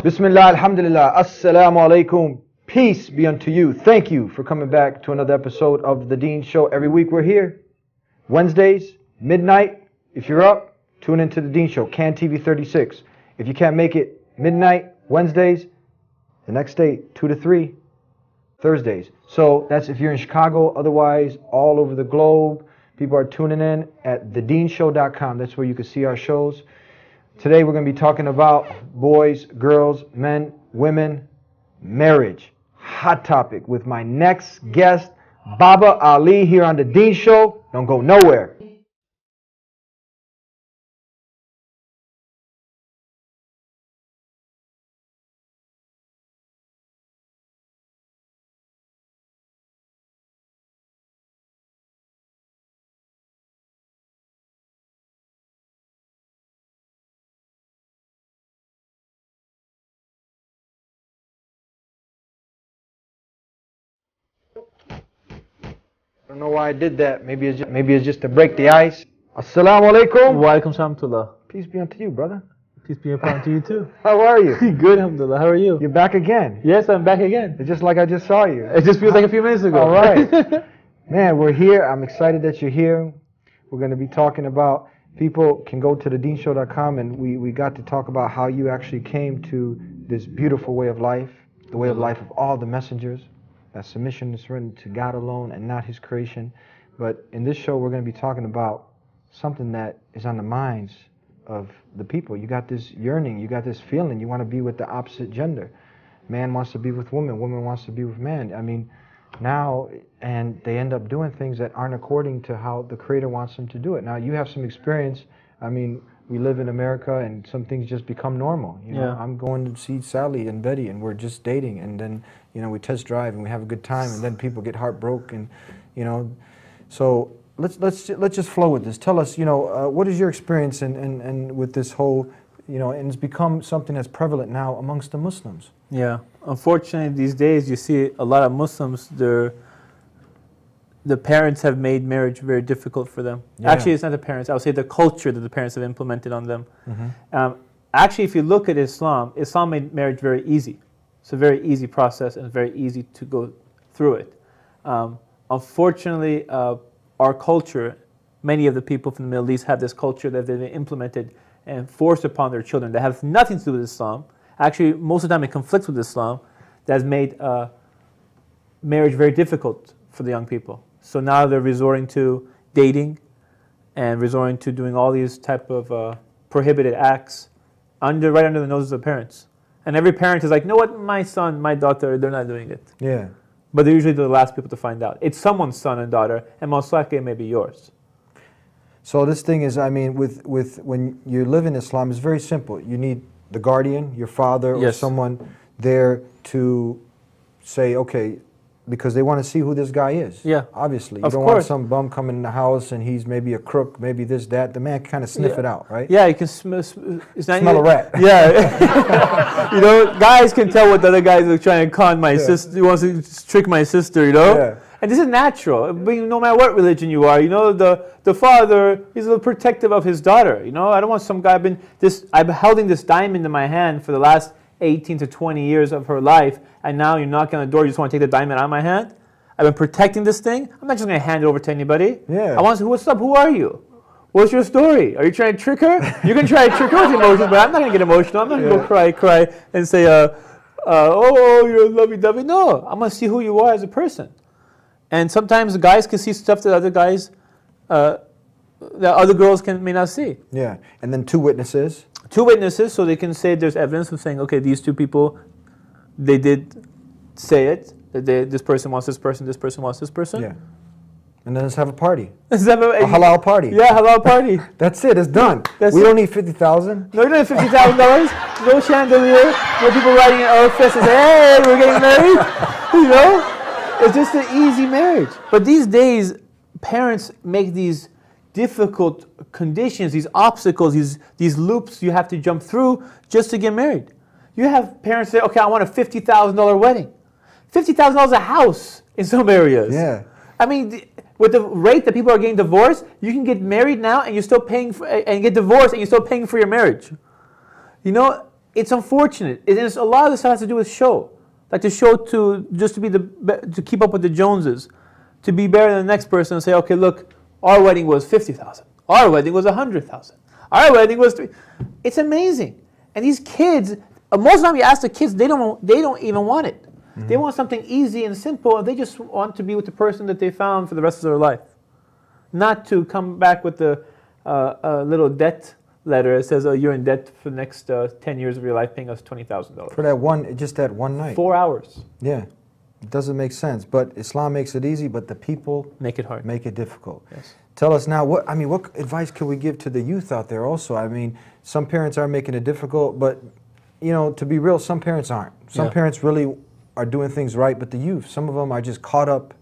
Bismillah, alhamdulillah, assalamu alaikum. Peace be unto you. Thank you for coming back to another episode of The Dean Show. Every week we're here. Wednesdays, midnight. If you're up, tune into The Dean Show, CAN TV 36. If you can't make it midnight, Wednesdays, the next day, 2 to 3, Thursdays. So that's if you're in Chicago. Otherwise, all over the globe, people are tuning in at TheDeenShow.com. That's where you can see our shows. Today we're going to be talking about boys, girls, men, women, marriage. Hot topic with my next guest, Baba Ali, here on The Dean Show. Don't go nowhere. I don't know why I did that. Maybe it's just to break the ice. Assalamu alaikum. Wa alaikum salam tullah. Peace be unto you, brother. Peace be upon you too. How are you? Good, alhamdulillah. How are you? You're back again. Yes, I'm back again. It's just like I just saw you. It just feels like a few minutes ago. All right. Man, we're here. I'm excited that you're here. We're going to be talking about, people can go to TheDeenShow.com, and we got to talk about how you actually came to this beautiful way of life, the way of life of all the messengers. That submission is written to God alone and not His creation. But in this show, we're going to be talking about something that is on the minds of the people. You got this yearning, you got this feeling, you want to be with the opposite gender. Man wants to be with woman, woman wants to be with man. I mean, now, and they end up doing things that aren't according to how the Creator wants them to do it. Now, you have some experience. I mean, we live in America, and some things just become normal. You know, I'm going to see Sally and Betty, and we're just dating, and then, you know, we test drive and we have a good time, and then people get heartbroken, you know. So let's just flow with this. Tell us, you know, what is your experience and with this whole, you know, and it's become something that's prevalent now amongst the Muslims. Yeah. Unfortunately, these days you see a lot of Muslims, the parents have made marriage very difficult for them. Yeah. Actually, it's not the parents. I would say the culture that the parents have implemented on them. Mm-hmm. Actually, if you look at Islam, Islam made marriage very easy. It's a very easy process, and it's very easy to go through it. Unfortunately, our culture, many of the people from the Middle East have this culture that they've implemented and forced upon their children that have nothing to do with Islam. Actually, most of the time it conflicts with Islam. That has made marriage very difficult for the young people. So now they're resorting to dating and resorting to doing all these type of prohibited acts right under the noses of the parents. And every parent is like, you know what, my son, my daughter, they're not doing it. Yeah. But they're usually the last people to find out. It's someone's son and daughter, and most likely it may be yours. So this thing is, I mean, with when you live in Islam, it's very simple. You need the guardian, your father, or someone there to say, okay, because they want to see who this guy is. Yeah. Obviously. You don't want some bum coming in the house and he's maybe a crook, maybe this, that. The man can kind of sniff it out, right? Yeah, you can smell a rat. Yeah. You know, guys can tell what the other guys are trying to con my sister. He wants to trick my sister, you know? Yeah. And this is natural. No matter what religion you are, you know, the father, he's a little protective of his daughter. You know, I don't want some guy, I've been holding this diamond in my hand for the last 18 to 20 years of her life, and now you're knocking on the door, you just want to take the diamond out of my hand? I've been protecting this thing. I'm not just going to hand it over to anybody. Yeah. I want to say, what's up? Who are you? What's your story? Are you trying to trick her? You can try to trick her with emotions, but I'm not going to get emotional. I'm not going to go cry, and say, oh, you're lovey-dovey. No, I'm going to see who you are as a person. And sometimes guys can see stuff that other guys, that other girls may not see. Yeah, and then two witnesses. Two witnesses, so they can say there's evidence of saying, okay, these two people, they did say it, that this person wants this person wants this person. Yeah. And then let's have a party. Let's have a halal party. Yeah, halal party. That's it, it's done. We don't need $50,000. No, you don't need $50,000. No chandelier, no people riding an elephant and say, hey, we're getting married. You know? It's just an easy marriage. But these days, parents make these difficult conditions, these obstacles, these loops you have to jump through just to get married. You have parents say, okay, I want a $50,000 wedding. $50,000 a house in some areas. Yeah. I mean, with the rate that people are getting divorced, you can get married now and you're still paying for, and get divorced and you're still paying for your marriage. You know, it's unfortunate. A lot of this stuff has to do with show. Like to show just to be to keep up with the Joneses, to be better than the next person and say, okay, look, our wedding was 50,000. Our wedding was 100,000. Our wedding was 3. It's amazing. And these kids, most of the time you ask the kids, they don't even want it. Mm-hmm. They want something easy and simple, and they just want to be with the person that they found for the rest of their life. Not to come back with a little debt letter that says, oh, you're in debt for the next 10 years of your life, paying us $20,000. For that one night. 4 hours. Yeah. It doesn't make sense. But Islam makes it easy, but the people make it hard. Make it difficult. Yes. Tell us now, what advice can we give to the youth out there also? I mean, some parents are making it difficult, but, to be real, some parents aren't. Some parents really are doing things right, but the youth, some of them are just caught up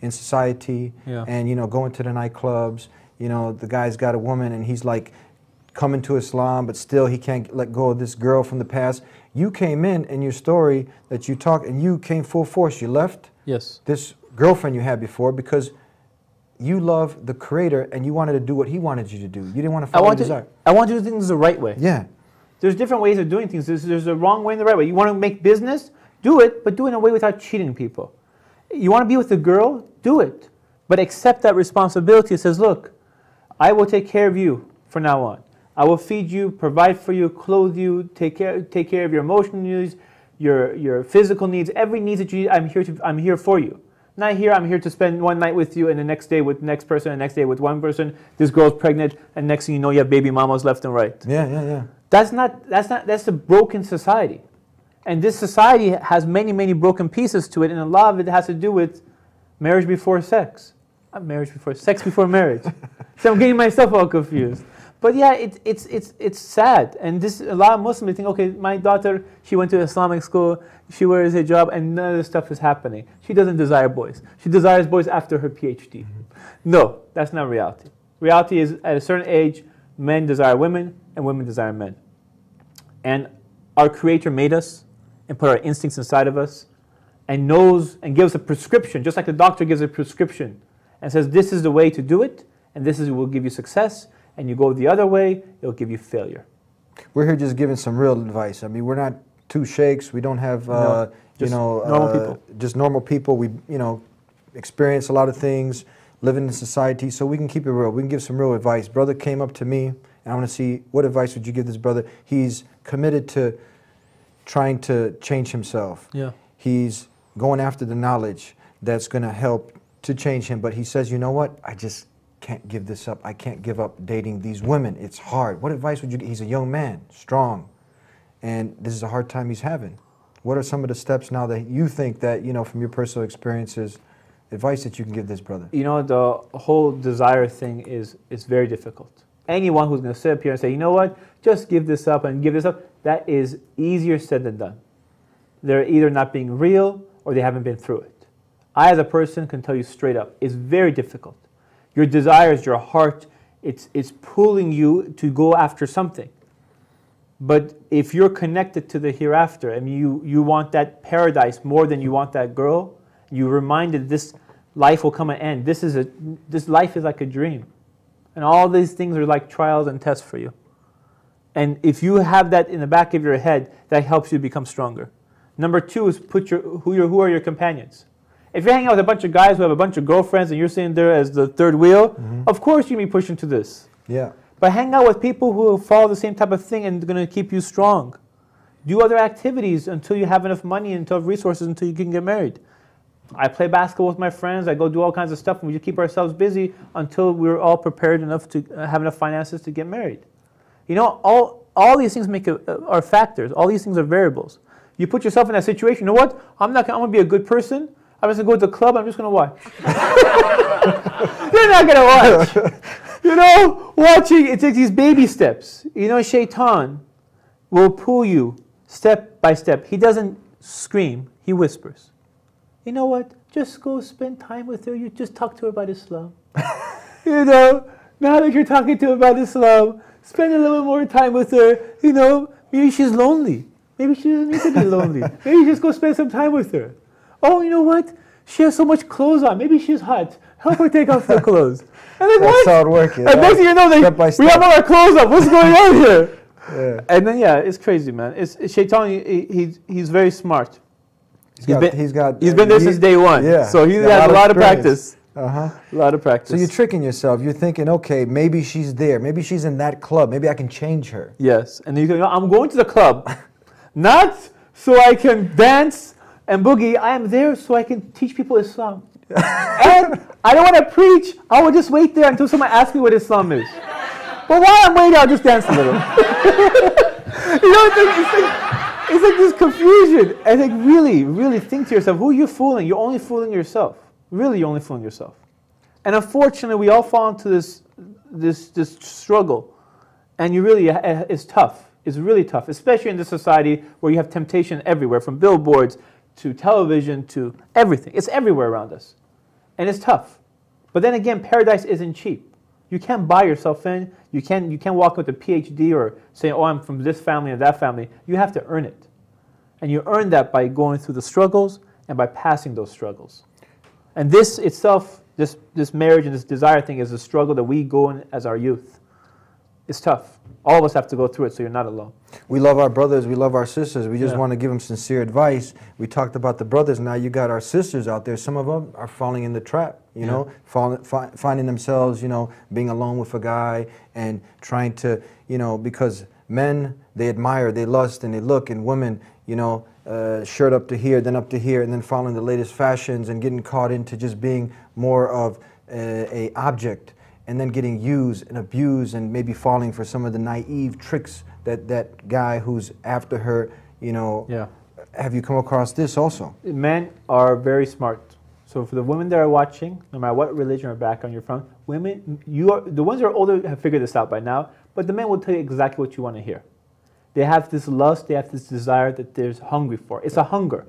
in society and, going to the nightclubs. The guy's got a woman and he's like coming to Islam, but still he can't let go of this girl from the past. You came in your story that you talked, and you came full force. You left this girlfriend you had before because you love the Creator and you wanted to do what He wanted you to do. You didn't want to follow your desire. I want to do things the right way. Yeah. There's different ways of doing things. There's a wrong way and the right way. You want to make business? Do it, but do it in a way without cheating people. You want to be with a girl? Do it. But accept that responsibility. It says, look, I will take care of you from now on. I will feed you, provide for you, clothe you, take care of your emotional needs, your physical needs, every need that you need. I'm here for you. I'm here to spend one night with you, and the next day with the next person, and the next day with one person. This girl's pregnant, and next thing you know, you have baby mamas left and right. Yeah. That's a broken society. And this society has many, many broken pieces to it, and a lot of it has to do with marriage before sex. Not marriage before sex before marriage. So I'm getting myself all confused. But yeah, it's sad. And a lot of Muslims think, okay, my daughter, she went to Islamic school, she wears a hijab, and none of this stuff is happening. She doesn't desire boys. She desires boys after her PhD. No, that's not reality. Reality is at a certain age, men desire women, and women desire men. And our Creator made us and put our instincts inside of us and knows and gives a prescription, just like the doctor gives a prescription and says, this is the way to do it, and this will give you success, and you go the other way, it'll give you failure. We're here just giving some real advice. I mean, we're not two sheikhs. We don't have, normal people. Just normal people. We, experience a lot of things, living in society, so we can keep it real. We can give some real advice. Brother came up to me, and I want to see, what advice would you give this brother? He's committed to trying to change himself. Yeah. He's going after the knowledge that's going to help to change him, but he says, you know what? I just can't give this up. I can't give up dating these women. It's hard. What advice would you give? He's a young man, strong, and this is a hard time he's having. What are some of the steps now that you think that, from your personal experiences, advice that you can give this brother? The whole desire thing is very difficult. Anyone who's going to sit up here and say, you know what, just give this up and give this up, that is easier said than done. They're either not being real or they haven't been through it. I, as a person, can tell you straight up, it's very difficult. Your desires, your heart, it's pulling you to go after something. But if you're connected to the hereafter and you want that paradise more than you want that girl, you're reminded this life will come and end. This life is like a dream. And all these things are like trials and tests for you. And if you have that in the back of your head, that helps you become stronger. Number 2 is who are your companions. If you're hanging out with a bunch of guys who have a bunch of girlfriends and you're sitting there as the third wheel, of course you're going to be pushing to this. Yeah. But hang out with people who follow the same type of thing and they're going to keep you strong. Do other activities until you have enough money and enough resources until you can get married. I play basketball with my friends. I go do all kinds of stuff, and we just keep ourselves busy until we're all prepared enough to have enough finances to get married. All these things are factors. All these things are variables. You put yourself in that situation. You know what? I'm going to be a good person. I'm just going to go to the club. I'm just going to watch. You're not going to watch. Watching, it takes these baby steps. Shaitan will pull you step by step. He doesn't scream. He whispers. You know what? Just go spend time with her. You just talk to her about Islam. Now that you're talking to her about Islam, spend a little more time with her. Maybe she's lonely. Maybe she doesn't need to be lonely. Maybe just go spend some time with her. Oh, you know what? She has so much clothes on. Maybe she's hot. Help her take off the clothes. And That's how it works. And next thing you know, we have all our clothes up. What's going on here? Yeah. And then it's crazy, man. It's Shaitan. He's very smart. He's been there since day one. Yeah. So he has a lot of practice. A lot of practice. So you're tricking yourself. You're thinking, okay, maybe she's there. Maybe she's in that club. Maybe I can change her. Yes. And you go, I'm going to the club, not so I can dance and boogie. I am there so I can teach people Islam. And I don't want to preach. I will just wait there until someone asks me what Islam is. But while I'm waiting, I'll just dance a little. It's like this confusion. And like really think to yourself, who are you fooling? You're only fooling yourself. Really, you're only fooling yourself. And unfortunately, we all fall into this struggle. And it's tough. It's really tough, especially in this society where you have temptation everywhere, from billboards to television to everything. It's everywhere around us. And it's tough. But then again, paradise isn't cheap. You can't buy yourself in. You can't walk with a PhD or say, oh, I'm from this family or that family. You have to earn it. And you earn that by going through the struggles and by passing those struggles. And this itself, this marriage and this desire thing is a struggle that we go in as our youth. It's tough. All of us have to go through it, so you're not alone. We love our brothers. We love our sisters. We just want to give them sincere advice. We talked about the brothers. Now you got our sisters out there. Some of them are falling in the trap, you know, finding themselves, you know, being alone with a guy and trying to, you know, because men, they admire, they lust, and they look, and women, you know, shirt up to here, then up to here, and then following the latest fashions and getting caught into just being more of a object, and then getting used and abused and maybe falling for some of the naive tricks that guy who's after her, you know. Yeah. Have you come across this also? Men are very smart. So for the women that are watching, no matter what religion or background you're from, women, the ones that are older have figured this out by now, but the men will tell you exactly what you want to hear. They have this lust, they have this desire that they're hungry for. It's a hunger.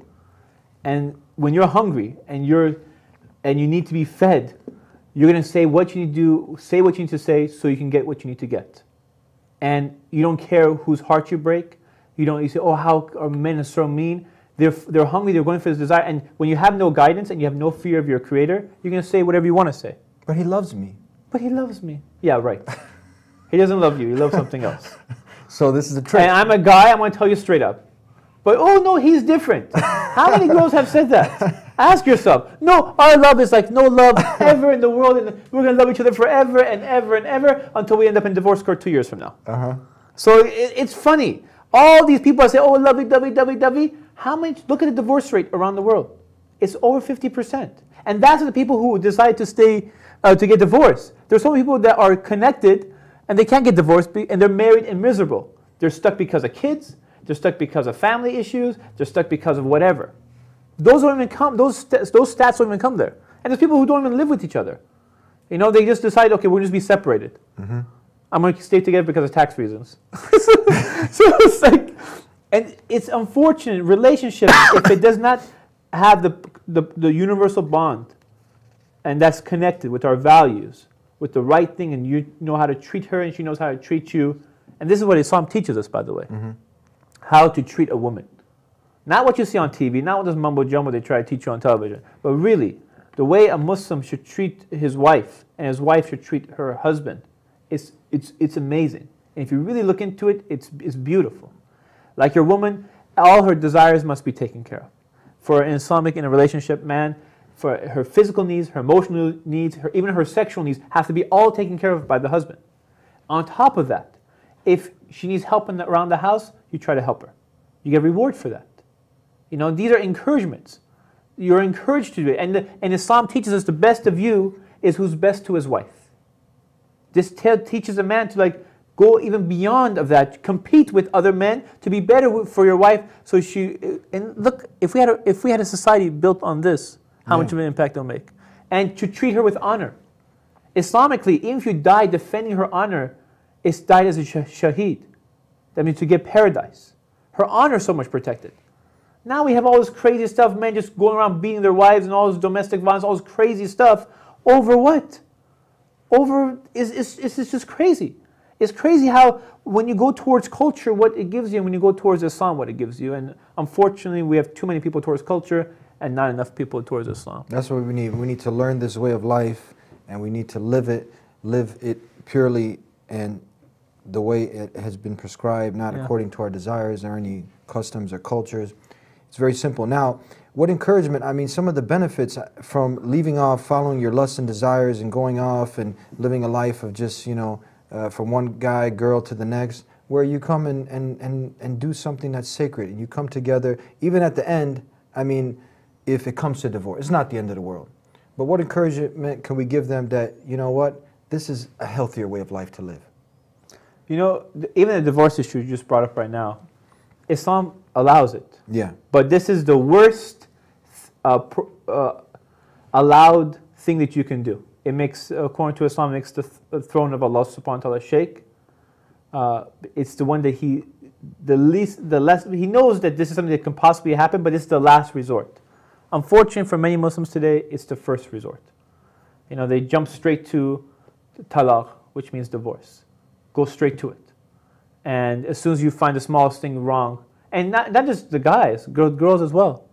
And when you're hungry and you need to be fed, you're going to say what you need to do, say what you need to say so you can get what you need to get. And you don't care whose heart you break. You say, oh, how are men so mean? They're hungry, they're going for this desire. And when you have no guidance and you have no fear of your creator, you're going to say whatever you want to say. But he loves me. But he loves me. Yeah, right. He doesn't love you. He loves something else. So this is a trick. And I'm a guy, I'm going to tell you straight up. But, oh, no, he's different. How many girls have said that? Ask yourself. No, our love is like no love ever in the world, and we're going to love each other forever and ever and ever until we end up in divorce court 2 years from now. So it's funny. All these people say, oh, lovey-dovey. How many? Look at the divorce rate around the world. It's over 50%. And that's the people who decide to stay, to get divorced. There's so many people that are connected, and they can't get divorced, and they're married and miserable. They're stuck because of kids. They're stuck because of family issues. They're stuck because of whatever. Those don't even come. Those stats don't even come there. And there's people who don't even live with each other. You know, they just decide, okay, we'll just be separated. I'm going to stay together because of tax reasons. So it's like, and it's unfortunate. Relationships, if it does not have the universal bond, and that's connected with our values, with the right thing, and you know how to treat her, and she knows how to treat you. And this is what Islam teaches us, by the way. How to treat a woman. Not what you see on TV, not what this mumbo jumbo they try to teach you on television, but really the way a Muslim should treat his wife and his wife should treat her husband. It's amazing. And if you really look into it, it's beautiful. Like your woman, all her desires must be taken care of. For an Islamic in a relationship, man, for her physical needs, her emotional needs, even her sexual needs have to be all taken care of by the husband. On top of that, if she needs help around the house, you try to help her. You get reward for that. You know, these are encouragements. You're encouraged to do it. And Islam teaches us the best of you is who's best to his wife. This teaches a man to like go even beyond of that, compete with other men to be better for your wife. So and look, if we had a society built on this, how much of an impact it'll make. And to treat her with honor. Islamically, even if you die defending her honor, it's died as a shaheed. That means to get paradise. Her honor is so much protected. Now we have all this crazy stuff, men just going around beating their wives and all this domestic violence, all this crazy stuff. Over what? It's just crazy. It's crazy how when you go towards culture, what it gives you, and when you go towards Islam, what it gives you. And unfortunately, we have too many people towards culture and not enough people towards Islam. That's what we need. We need to learn this way of life, and we need to live it purely, and the way it has been prescribed, not according to our desires or any customs or cultures. It's very simple. Now, what encouragement, I mean, some of the benefits from leaving off, following your lusts and desires and going off and living a life of just, you know, from one guy, girl to the next, where you come and do something that's sacred, and you come together, even at the end, I mean, if it comes to divorce, it's not the end of the world. But what encouragement can we give them that, you know what, this is a healthier way of life to live? You know, even the divorce issue you just brought up right now, Islam allows it. Yeah. But this is the worst allowed thing that you can do. It makes, according to Islam, it makes the throne of Allah subhanahu wa ta'ala shake. It's the one that he knows that this is something that can possibly happen, but it's the last resort. Unfortunately for many Muslims today, it's the first resort. You know, they jump straight to talaq, which means divorce. Go straight to it. And as soon as you find the smallest thing wrong, and not just the guys, girls as well.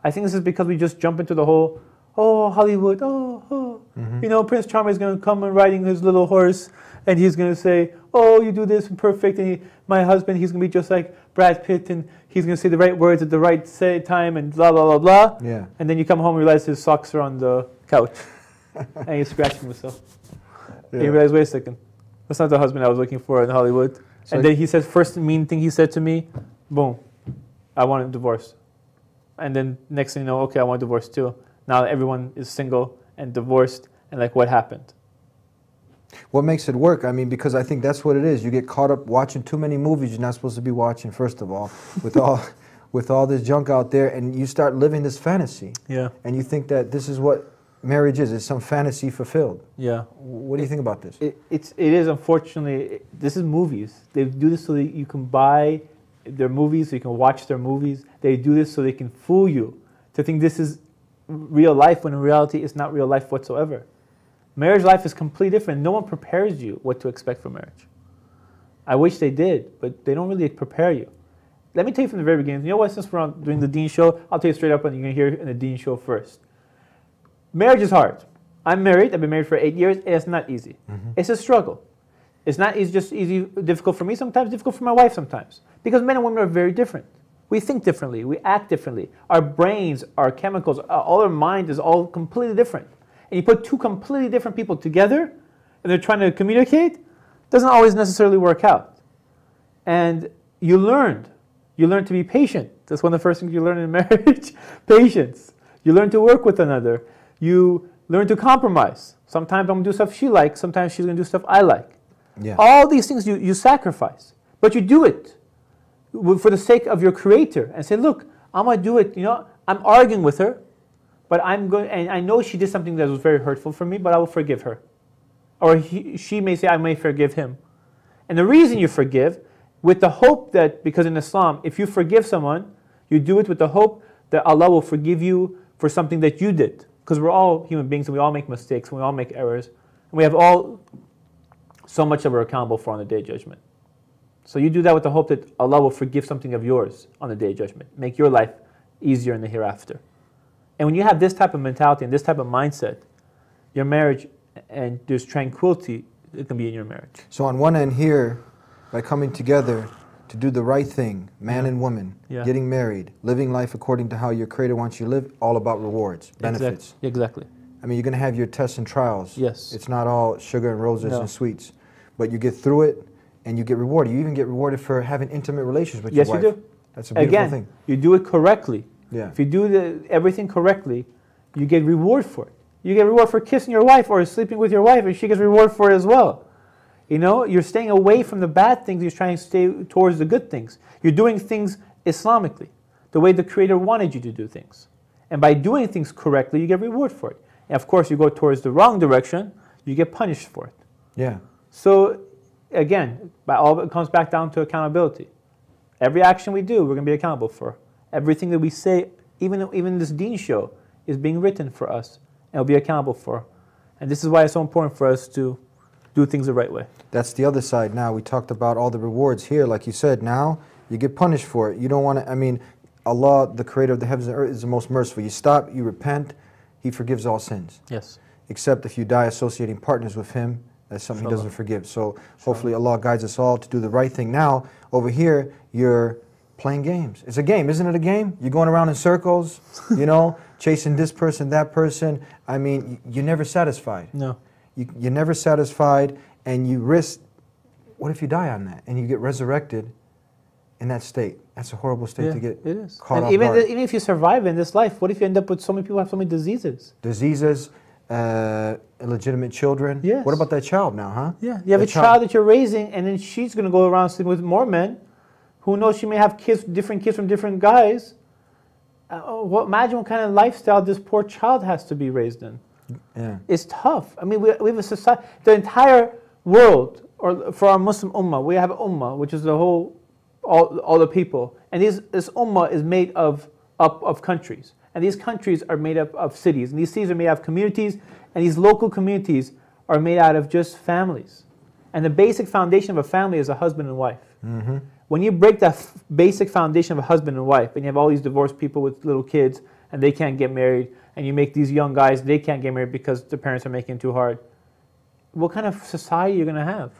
I think this is because we just jump into the whole, oh, Hollywood, you know, Prince Charming is going to come and riding his little horse, and he's going to say, oh, you do this and perfect, and my husband, he's going to be just like Brad Pitt, and he's going to say the right words at the right time, and blah, blah, blah, blah. Yeah. And then you come home and realize his socks are on the couch, and he's scratching himself. Yeah. And you realize, wait a second, that's not the husband I was looking for in Hollywood. So and then he says, first mean thing he said to me, boom, I want a divorce. And then next thing you know, okay, I want a divorce too. Now everyone is single and divorced, and like, what happened? What makes it work? I mean, because I think that's what it is. You get caught up watching too many movies you're not supposed to be watching, first of all, with all this junk out there, and you start living this fantasy. Yeah. And you think that this is what marriage is. It's some fantasy fulfilled. Yeah. What do you think about this? It is, unfortunately, this is movies. They do this so that you can buy their movies, so you can watch their movies. They do this so they can fool you to think this is real life, when in reality it's not real life whatsoever. Marriage life is completely different. No one prepares you what to expect from marriage. I wish they did, but they don't really prepare you. Let me tell you from the very beginning. You know what? Since we're doing the Deen Show, I'll tell you straight up, and you're going to hear it in the Deen Show first. Marriage is hard. I'm married. I've been married for 8 years. It's not easy. It's a struggle. It's not just difficult for me sometimes, difficult for my wife sometimes. Because men and women are very different. We think differently. We act differently. Our brains, our chemicals, all our mind is all completely different. And you put two completely different people together, and they're trying to communicate, doesn't always necessarily work out. And you learn to be patient. That's one of the first things you learn in marriage, patience. You learn to work with another. You learn to compromise. Sometimes I'm going to do stuff she likes, sometimes she's going to do stuff I like. Yeah. All these things you sacrifice, but you do it for the sake of your creator, and say, look, I'm going to do it. You know, I'm arguing with her, but I'm going, and I know she did something that was very hurtful for me, but I will forgive her. Or she may say, I may forgive him. And the reason you forgive, with the hope that, because in Islam, if you forgive someone, you do it with the hope that Allah will forgive you for something that you did. Because we're all human beings, and we all make mistakes, and we all make errors. And we have all so much that we're accountable for on the Day of Judgment. So you do that with the hope that Allah will forgive something of yours on the Day of Judgment. Make your life easier in the hereafter. And when you have this type of mentality and this type of mindset, your marriage, and there's tranquility, it can be in your marriage. So on one end here, by coming together to do the right thing, man and woman, getting married, living life according to how your Creator wants you to live, all about rewards, benefits. Exactly. I mean, you're going to have your tests and trials. Yes. It's not all sugar and roses and sweets. But you get through it, and you get rewarded. You even get rewarded for having intimate relations with your wife. Yes, you do. That's a beautiful thing. You do it correctly. Yeah. If you do everything correctly, you get reward for it. You get reward for kissing your wife or sleeping with your wife, and she gets reward for it as well. You know, you're staying away from the bad things. You're trying to stay towards the good things. You're doing things Islamically, the way the Creator wanted you to do things. And by doing things correctly, you get reward for it. And of course, you go towards the wrong direction, you get punished for it. Yeah. So, again, all it comes back down to accountability. Every action we do, we're going to be accountable for. Everything that we say, even this Deen Show, is being written for us, and we'll be accountable for. And this is why it's so important for us to do things the right way. That's the other side now. We talked about all the rewards here. Like you said, now you get punished for it. You don't want to, I mean, Allah, the Creator of the heavens and earth, is the most merciful. You stop, you repent, He forgives all sins. Yes. Except if you die associating partners with Him, That's something He doesn't forgive. So hopefully Allah guides us all to do the right thing. Now, over here, you're playing games. It's a game, isn't it a game? You're going around in circles, you know, chasing this person, that person. I mean, you're never satisfied. No. You're never satisfied, and you risk, what if you die on that and you get resurrected in that state? That's a horrible state to get caught off guard. Even if you survive in this life, what if you end up with so many people who have so many diseases? Diseases, illegitimate children. Yes. What about that child now, huh? Yeah, you have a child that you're raising, and then she's going to go around sleeping with more men. Who knows, she may have different kids from different guys. Imagine what kind of lifestyle this poor child has to be raised in. Yeah. It's tough. I mean, we have a society, the entire world, or for our Muslim ummah, we have ummah, which is the whole, all the people. And this ummah is made up of countries. And these countries are made up of cities. And these cities are made out of communities. And these local communities are made out of just families. And the basic foundation of a family is a husband and wife. Mm-hmm. When you break that basic foundation of a husband and wife, and you have all these divorced people with little kids, and they can't get married, and you make these young guys, they can't get married because their parents are making it too hard, what kind of society are you going to have?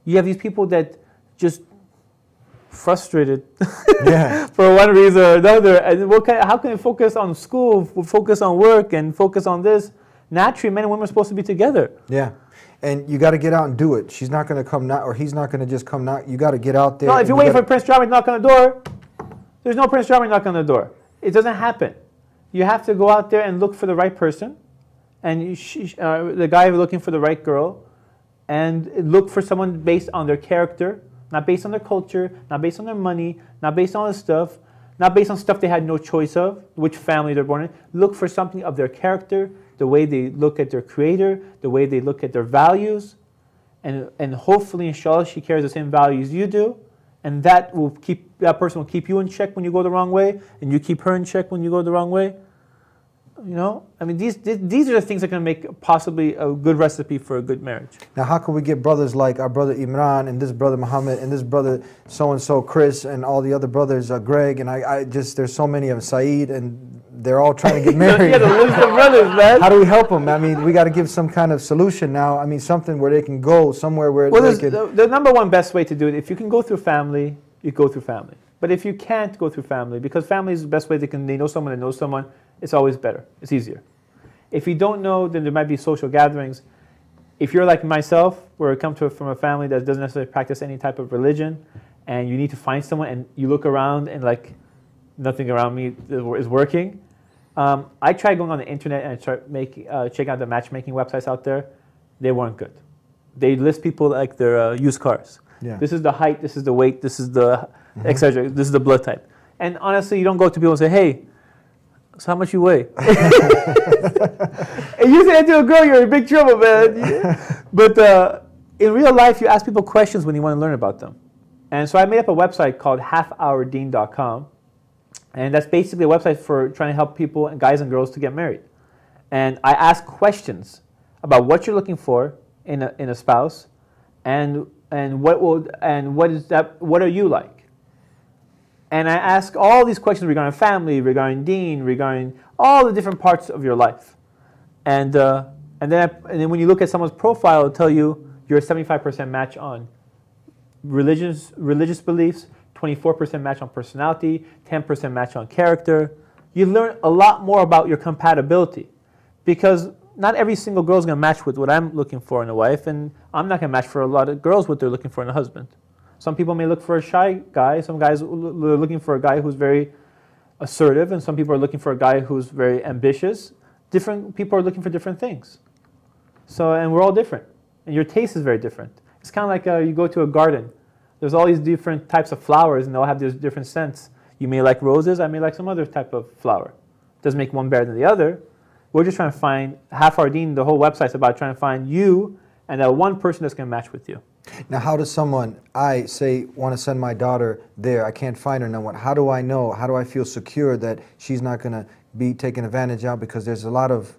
You have these people that just frustrated for one reason or another. And how can they focus on school, focus on work, and focus on this? Naturally, men and women are supposed to be together. Yeah. And you got to get out and do it. She's not going to come knock, or he's not going to just come knock. You got to get out there. No, if you're waiting for Prince Charming to knock on the door, there's no Prince Charming knock on the door. It doesn't happen. You have to go out there and look for the right person, and the guy looking for the right girl, and look for someone based on their character, not based on their culture, not based on their money, not based on all this stuff, not based on stuff they had no choice of, which family they're born in. Look for something of their character, the way they look at their creator, the way they look at their values, and hopefully, inshallah, she carries the same values you do, and that person will keep you in check when you go the wrong way, and you keep her in check when you go the wrong way. You know, I mean, these are the things that can make possibly a good recipe for a good marriage. Now, how can we get brothers like our brother Imran and this brother Muhammad and this brother so-and-so Chris and all the other brothers, Greg, and I just, there's so many of them, Saeed, and they're all trying to get married. Yeah, the list of brothers, man. How do we help them? I mean, we got to give some kind of solution now. I mean, something where they can go somewhere where they can... The number one best way to do it, if you can go through family, you go through family. But if you can't go through family, because family is the best way they know someone that knows someone, it's always better. It's easier. If you don't know, then there might be social gatherings. If you're like myself, where I come from a family that doesn't necessarily practice any type of religion, and you need to find someone, and you look around and like nothing around me is working, I tried going on the internet and check out the matchmaking websites out there. They weren't good. They list people like they're used cars. Yeah. This is the height, this is the weight, this is the etc. This is the blood type. And honestly, you don't go to people and say, "Hey, so how much you weigh?" And you say that to a girl, you're in big trouble, man. Yeah. But in real life, you ask people questions when you want to learn about them. And so I made up a website called halfourdeen.com. And that's basically a website for trying to help people, guys and girls, to get married. And I ask questions about what you're looking for in a spouse, and what are you like? And I ask all these questions regarding family, regarding deen, regarding all the different parts of your life. And then when you look at someone's profile, it'll tell you you're a 75% match on religious beliefs, 24% match on personality, 10% match on character. You learn a lot more about your compatibility, because not every single girl is going to match with what I'm looking for in a wife, and I'm not going to match for a lot of girls what they're looking for in a husband. Some people may look for a shy guy. Some guys are looking for a guy who's very assertive, and some people are looking for a guy who's very ambitious. Different people are looking for different things. So, and we're all different, and your taste is very different. It's kind of like you go to a garden. There's all these different types of flowers, and they all have these different scents. You may like roses. I may like some other type of flower. Doesn't make one better than the other. We're just trying to find, Half Our Deen, the whole website's about trying to find you and that one person that's going to match with you. Now, how does someone, I say, want to send my daughter there, I can't find her, no one. How do I know, how do I feel secure that she's not going to be taken advantage of? Because there's a lot of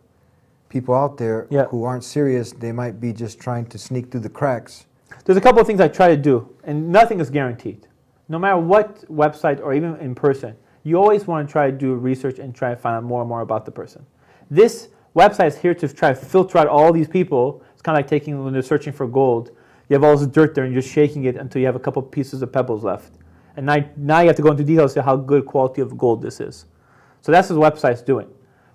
people out there who aren't serious. They might be just trying to sneak through the cracks. There's a couple of things I try to do, and nothing is guaranteed. No matter what website or even in person, you always want to try to do research and try to find out more and more about the person. This website is here to try to filter out all these people. kind of like taking, when they're searching for gold, you have all this dirt there and you're just shaking it until you have a couple pieces of pebbles left. And now you have to go into details to how good quality of gold this is. So that's what the website's doing.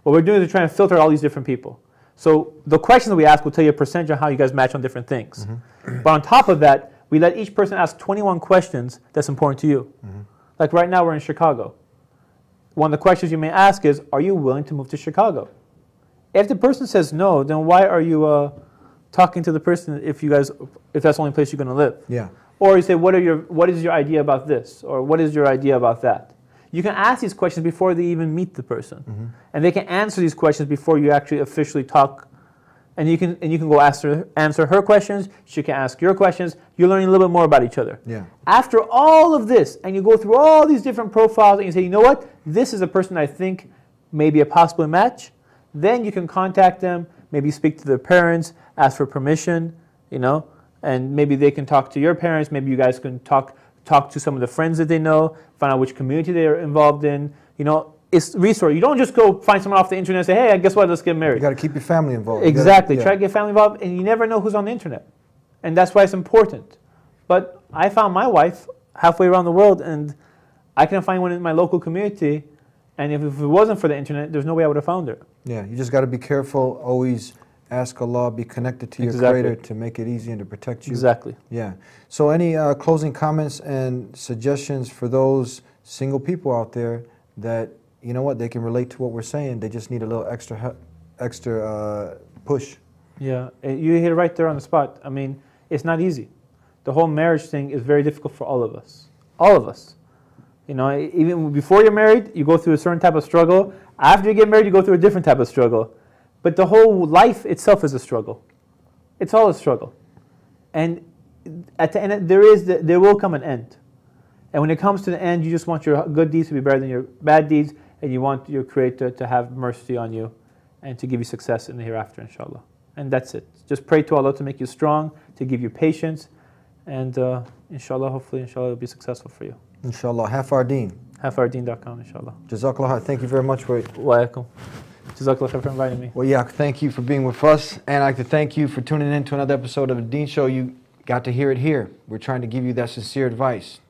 What we're doing is we're trying to filter all these different people. So the questions that we ask will tell you a percentage of how you guys match on different things. But on top of that, we let each person ask 21 questions that's important to you. Like right now we're in Chicago. One of the questions you may ask is, are you willing to move to Chicago? If the person says no, then why are you talking to the person if that's the only place you're going to live? Yeah. Or you say, what is your idea about this? Or what is your idea about that? You can ask these questions before they even meet the person. And they can answer these questions before you actually officially talk. And you can go answer her questions, she can ask your questions. You're learning a little bit more about each other. Yeah. After all of this, and you go through all these different profiles, and you say, you know what? This is a person I think may be a possible match. Then you can contact them, maybe speak to their parents, ask for permission, and maybe they can talk to your parents. Maybe you guys can talk to some of the friends that they know, find out which community they're involved in. It's resource. You don't just go find someone off the internet and say, hey, guess what, let's get married. You got to keep your family involved. Exactly. Try to get family involved, and you never know who's on the internet. And that's why it's important. But I found my wife halfway around the world, and I couldn't find one in my local community. And if it wasn't for the internet, there's no way I would have found her. Yeah, you just got to be careful. Always ask Allah, be connected to your Creator to make it easy and to protect you. Exactly. Yeah. So any closing comments and suggestions for those single people out there that, you know what, they can relate to what we're saying. They just need a little extra push. Yeah, you hit it right there on the spot. I mean, it's not easy. The whole marriage thing is very difficult for all of us. All of us. Even before you're married, you go through a certain type of struggle. After you get married, you go through a different type of struggle. But the whole life itself is a struggle. It's all a struggle. And at the end, there will come an end. And when it comes to the end, you just want your good deeds to be better than your bad deeds, and you want your Creator to have mercy on you and to give you success in the hereafter, inshallah. And that's it. Just pray to Allah to make you strong, to give you patience, and inshallah, hopefully, inshallah, it'll be successful for you. Inshallah. Hafardeen. Hafardeen.com, inshallah. Jazakallah. Thank you very much for it. Wa alaikum. Jazakallah for inviting me. Well, yeah, thank you for being with us. And I'd like to thank you for tuning in to another episode of The Deen Show. You got to hear it here. We're trying to give you that sincere advice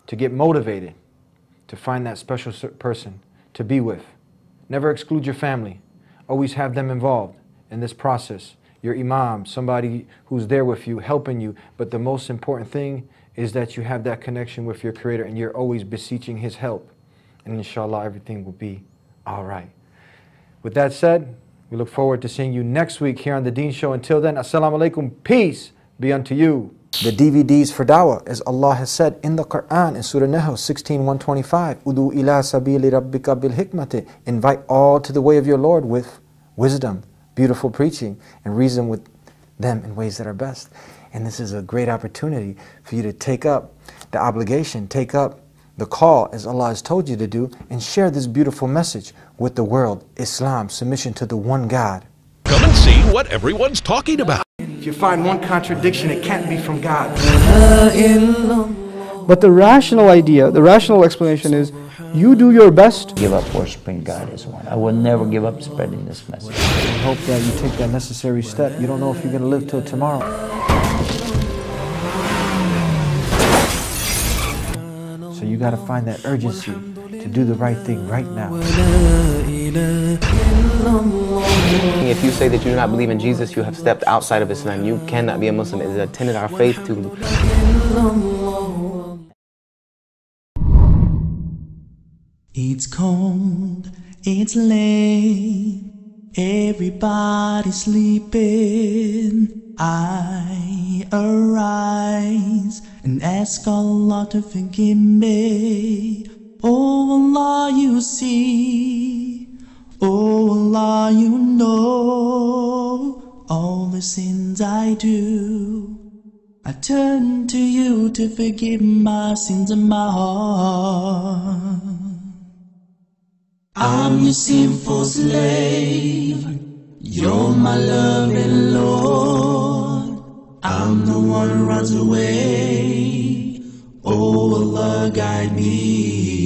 to get motivated, to find that special person to be with. Never exclude your family. Always have them involved in this process. Your imam, somebody who's there with you, helping you. But the most important thing is that you have that connection with your Creator and you're always beseeching His help. And inshallah, everything will be all right. With that said, we look forward to seeing you next week here on The Deen Show. Until then, assalamu alaikum, peace be unto you. The DVDs for dawah, as Allah has said in the Quran in Surah Nahl 16:125, Udu ila sabili rabbika bil hikmati, invite all to the way of your Lord with wisdom, beautiful preaching, and reason with them in ways that are best. And this is a great opportunity for you to take up the obligation, take up the call as Allah has told you to do, and share this beautiful message with the world. Islam, submission to the one God. Come and see what everyone's talking about. If you find one contradiction, it can't be from God. But the rational idea, the rational explanation is, you do your best. Give up worshiping God as one. I will never give up spreading this message. I hope that you take that necessary step. You don't know if you're going to live till tomorrow. So you got to find that urgency to do the right thing right now. If you say that you do not believe in Jesus, you have stepped outside of Islam. You cannot be a Muslim. It is a tenet of our faith to... It's cold, it's late, everybody's sleeping. I arise and ask Allah to forgive me. Oh Allah, you see, oh Allah, you know all the sins I do. I turn to you to forgive my sins and my heart. I'm your sinful slave, you're my loving Lord. I'm the one who runs away, oh Allah, guide me.